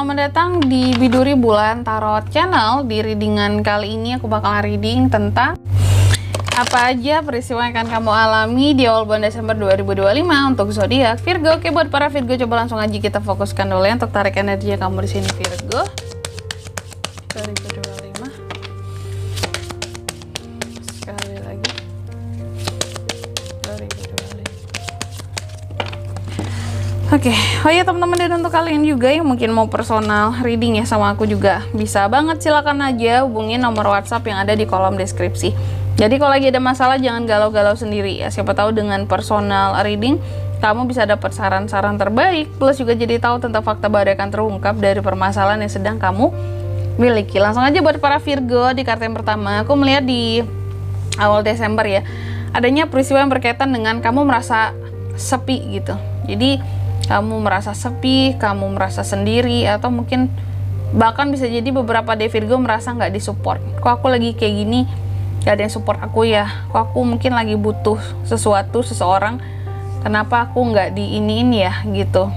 selamat datang di Biduri Bulan Tarot Channel. Di readingan kali ini aku bakal reading tentang apa aja peristiwa yang akan kamu alami di awal bulan Desember 2025 untuk zodiak Virgo. Oke, buat para Virgo coba langsung aja kita fokuskan dulu ya untuk tarik energi kamu di sini Virgo. 2025. Sekali lagi. 2025. Oke, oh ya teman-teman, dan untuk kalian juga yang mungkin mau personal reading ya sama aku juga bisa banget, silakan aja hubungin nomor WhatsApp yang ada di kolom deskripsi. Jadi kalau lagi ada masalah jangan galau-galau sendiri ya, siapa tahu dengan personal reading kamu bisa dapat saran-saran terbaik, plus juga jadi tahu tentang fakta baru yang akan terungkap dari permasalahan yang sedang kamu miliki. Langsung aja buat para Virgo, di kartu yang pertama aku melihat di awal Desember ya, adanya peristiwa yang berkaitan dengan kamu merasa sepi gitu. Jadi kamu merasa sepi, kamu merasa sendiri, atau mungkin bahkan bisa jadi beberapa dari Virgo merasa nggak disupport. Kok aku lagi kayak gini, gak ada yang support aku ya? Kok aku mungkin lagi butuh sesuatu, seseorang, kenapa aku nggak diiniin ya gitu,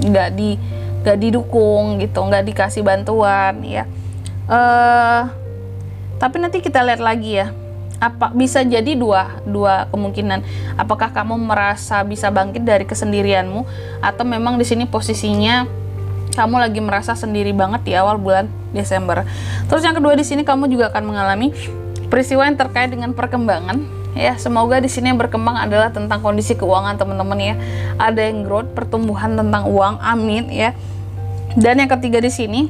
nggak didukung gitu, nggak dikasih bantuan ya. Tapi nanti kita lihat lagi ya. Apa bisa jadi dua kemungkinan, apakah kamu merasa bisa bangkit dari kesendirianmu, atau memang di sini posisinya kamu lagi merasa sendiri banget di awal bulan Desember. Terus yang kedua, di sini kamu juga akan mengalami peristiwa yang terkait dengan perkembangan ya. Semoga di sini yang berkembang adalah tentang kondisi keuangan teman-teman ya, ada yang growth, pertumbuhan tentang uang, amin ya. Dan yang ketiga, di sini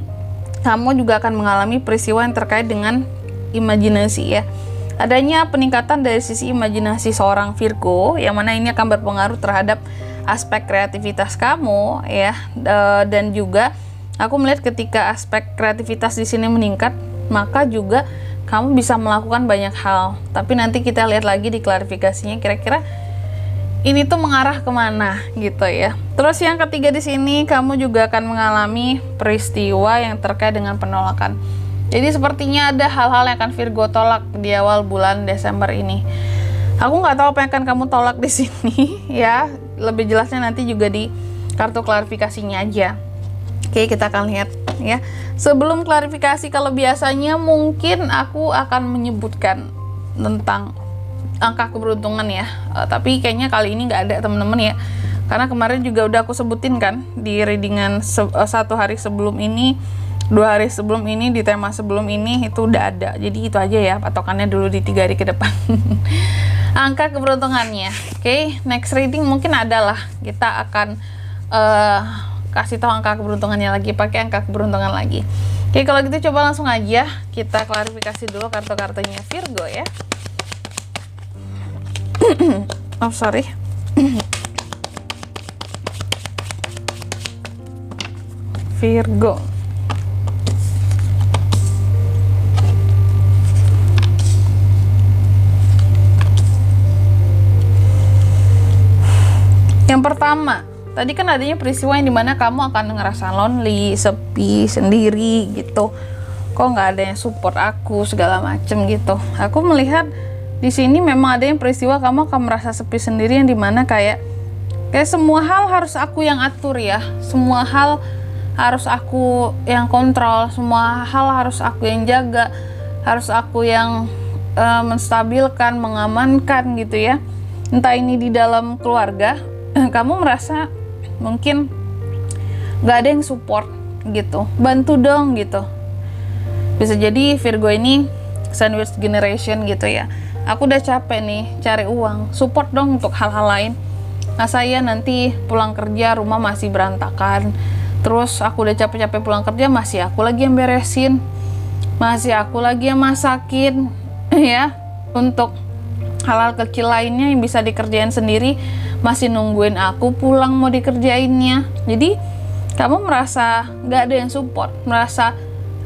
kamu juga akan mengalami peristiwa yang terkait dengan imajinasi ya. Adanya peningkatan dari sisi imajinasi seorang Virgo, yang mana ini akan berpengaruh terhadap aspek kreativitas kamu ya. Dan juga aku melihat ketika aspek kreativitas di sini meningkat, maka juga kamu bisa melakukan banyak hal. Tapi nanti kita lihat lagi di klarifikasinya kira-kira ini tuh mengarah kemana gitu ya. Terus yang ketiga, di sini kamu juga akan mengalami peristiwa yang terkait dengan penolakan. Jadi sepertinya ada hal-hal yang akan Virgo tolak di awal bulan Desember ini. Aku nggak tahu apa yang akan kamu tolak di sini ya. Lebih jelasnya nanti juga di kartu klarifikasinya aja. Oke, kita akan lihat ya. Sebelum klarifikasi, kalau biasanya mungkin aku akan menyebutkan tentang angka keberuntungan ya. Tapi kayaknya kali ini nggak ada teman-teman ya. Karena kemarin juga udah aku sebutin kan di readingan satu hari sebelum ini, 2 hari sebelum ini, di tema sebelum ini itu udah ada. Jadi itu aja ya patokannya dulu di 3 hari ke depan. Angka keberuntungannya. Oke, next reading mungkin adalah kita akan kasih tahu angka keberuntungannya lagi, pakai angka keberuntungan lagi. Oke, kalau gitu coba langsung aja kita klarifikasi dulu kartu-kartunya Virgo ya. Oh sorry. Virgo. Yang pertama, tadi kan adanya peristiwa yang dimana kamu akan ngerasa lonely, sepi, sendiri gitu. Kok nggak ada yang support aku, segala macem gitu. Aku melihat di sini memang ada yang peristiwa kamu akan merasa sepi sendiri, yang dimana kayak semua hal harus aku yang atur ya. Semua hal harus aku yang kontrol, semua hal harus aku yang jaga, harus aku yang menstabilkan, mengamankan gitu ya. Entah ini di dalam keluarga, kamu merasa mungkin gak ada yang support gitu, bantu dong gitu. Bisa jadi Virgo ini sandwich generation gitu ya. Aku udah capek nih cari uang, support dong untuk hal-hal lain. Nah saya nanti pulang kerja rumah masih berantakan, terus aku udah capek-capek pulang kerja masih aku lagi yang beresin, masih aku lagi yang masakin ya. Untuk hal-hal kecil lainnya yang bisa dikerjain sendiri masih nungguin aku pulang mau dikerjainnya. Jadi kamu merasa gak ada yang support, merasa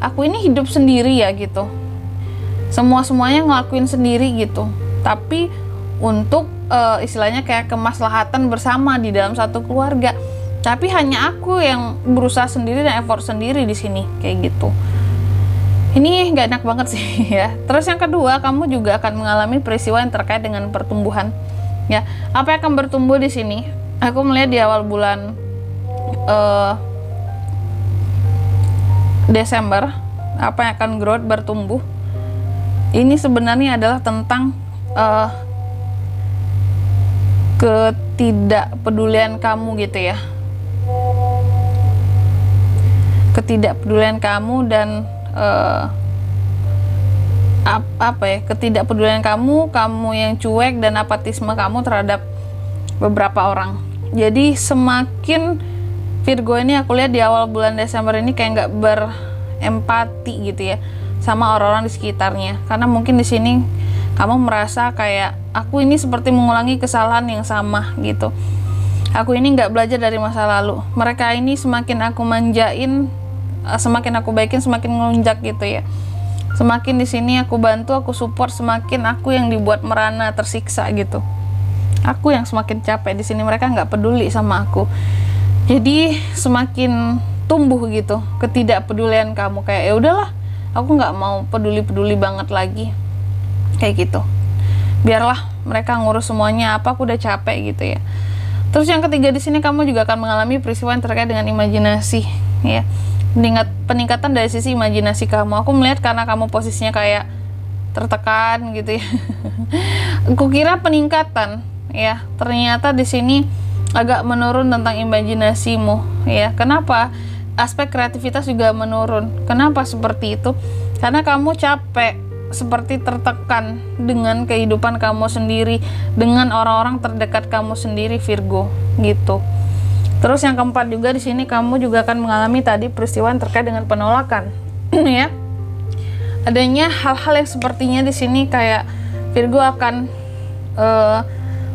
aku ini hidup sendiri ya gitu, semuanya ngelakuin sendiri gitu. Tapi untuk istilahnya kayak kemaslahatan bersama di dalam satu keluarga, tapi hanya aku yang berusaha sendiri dan effort sendiri di sini kayak gitu. Ini gak enak banget sih ya. Terus yang kedua, kamu juga akan mengalami peristiwa yang terkait dengan pertumbuhan ya. Apa yang akan bertumbuh di sini? Aku melihat di awal bulan Desember, apa yang akan growth, bertumbuh, ini sebenarnya adalah tentang ketidakpedulian kamu gitu ya. Ketidakpedulian kamu dan ketidakpedulian kamu yang cuek dan apatisme kamu terhadap beberapa orang. Jadi semakin Virgo ini aku lihat di awal bulan Desember ini kayak nggak berempati gitu ya sama orang-orang di sekitarnya, karena mungkin di sini kamu merasa kayak aku ini seperti mengulangi kesalahan yang sama gitu. Aku ini nggak belajar dari masa lalu. Mereka ini semakin aku manjain, semakin aku baikin, semakin ngelunjak gitu ya. Semakin di sini aku bantu, aku support, semakin aku yang dibuat merana, tersiksa gitu. Aku yang semakin capek di sini, mereka nggak peduli sama aku. Jadi semakin tumbuh gitu ketidakpedulian kamu, kayak ya udahlah, aku nggak mau peduli banget lagi, kayak gitu. Biarlah mereka ngurus semuanya, apa, aku udah capek gitu ya. Terus yang ketiga di sini kamu juga akan mengalami peristiwa yang terkait dengan imajinasi ya. Peningkatan dari sisi imajinasi kamu. Aku melihat karena kamu posisinya kayak tertekan gitu ya. Aku kira peningkatan ya, ternyata di sini agak menurun tentang imajinasimu ya. Kenapa? Aspek kreativitas juga menurun. Kenapa seperti itu? Karena kamu capek, seperti tertekan dengan kehidupan kamu sendiri, dengan orang-orang terdekat kamu sendiri, Virgo gitu. Terus yang keempat juga di sini kamu juga akan mengalami tadi peristiwa yang terkait dengan penolakan ya. Adanya hal-hal yang sepertinya di sini kayak Virgo akan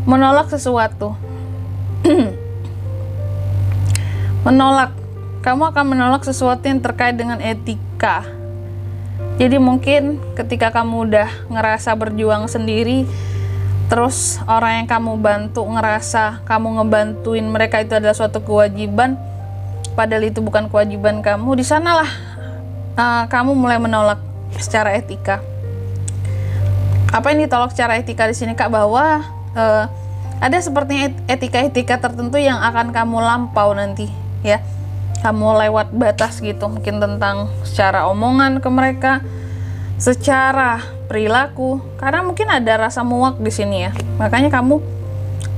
menolak sesuatu. Kamu akan menolak sesuatu yang terkait dengan etika. Jadi mungkin ketika kamu udah ngerasa berjuang sendiri, terus orang yang kamu bantu ngerasa kamu ngebantuin mereka itu adalah suatu kewajiban, padahal itu bukan kewajiban kamu, di sanalah kamu mulai menolak secara etika. Apa yang ditolak secara etika di sini, Kak? Bahwa ada sepertinya etika-etika tertentu yang akan kamu lampau nanti ya. Kamu lewat batas gitu, mungkin tentang secara omongan ke mereka, secara perilaku, karena mungkin ada rasa muak di sini ya. Makanya kamu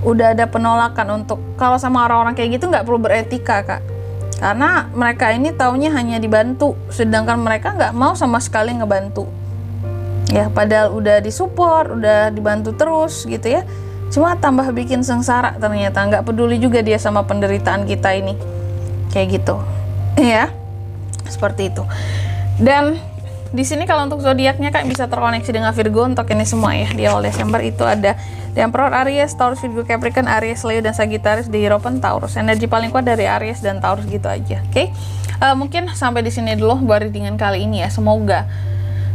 udah ada penolakan untuk kalau sama orang-orang kayak gitu nggak perlu beretika, Kak. Karena mereka ini taunya hanya dibantu, sedangkan mereka nggak mau sama sekali ngebantu. Ya, padahal udah disupport, udah dibantu terus gitu ya. Cuma tambah bikin sengsara ternyata, nggak peduli juga dia sama penderitaan kita ini, kayak gitu ya, seperti itu. Dan di sini kalau untuk zodiaknya Kak bisa terkoneksi dengan Virgo untuk ini semua ya. Di awal Desember itu ada The Emperor, Aries, Taurus, Virgo, Capricorn, Aries, Leo, dan Sagittarius di Hierophant Taurus. Energi paling kuat dari Aries dan Taurus gitu aja. Oke. Mungkin sampai di sini dulu buat readingan kali ini ya. Semoga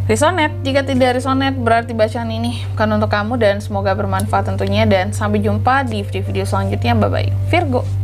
resonate. Jika tidak resonate berarti bacaan ini bukan untuk kamu, dan semoga bermanfaat tentunya, dan sampai jumpa di video-video selanjutnya. Bye bye Virgo.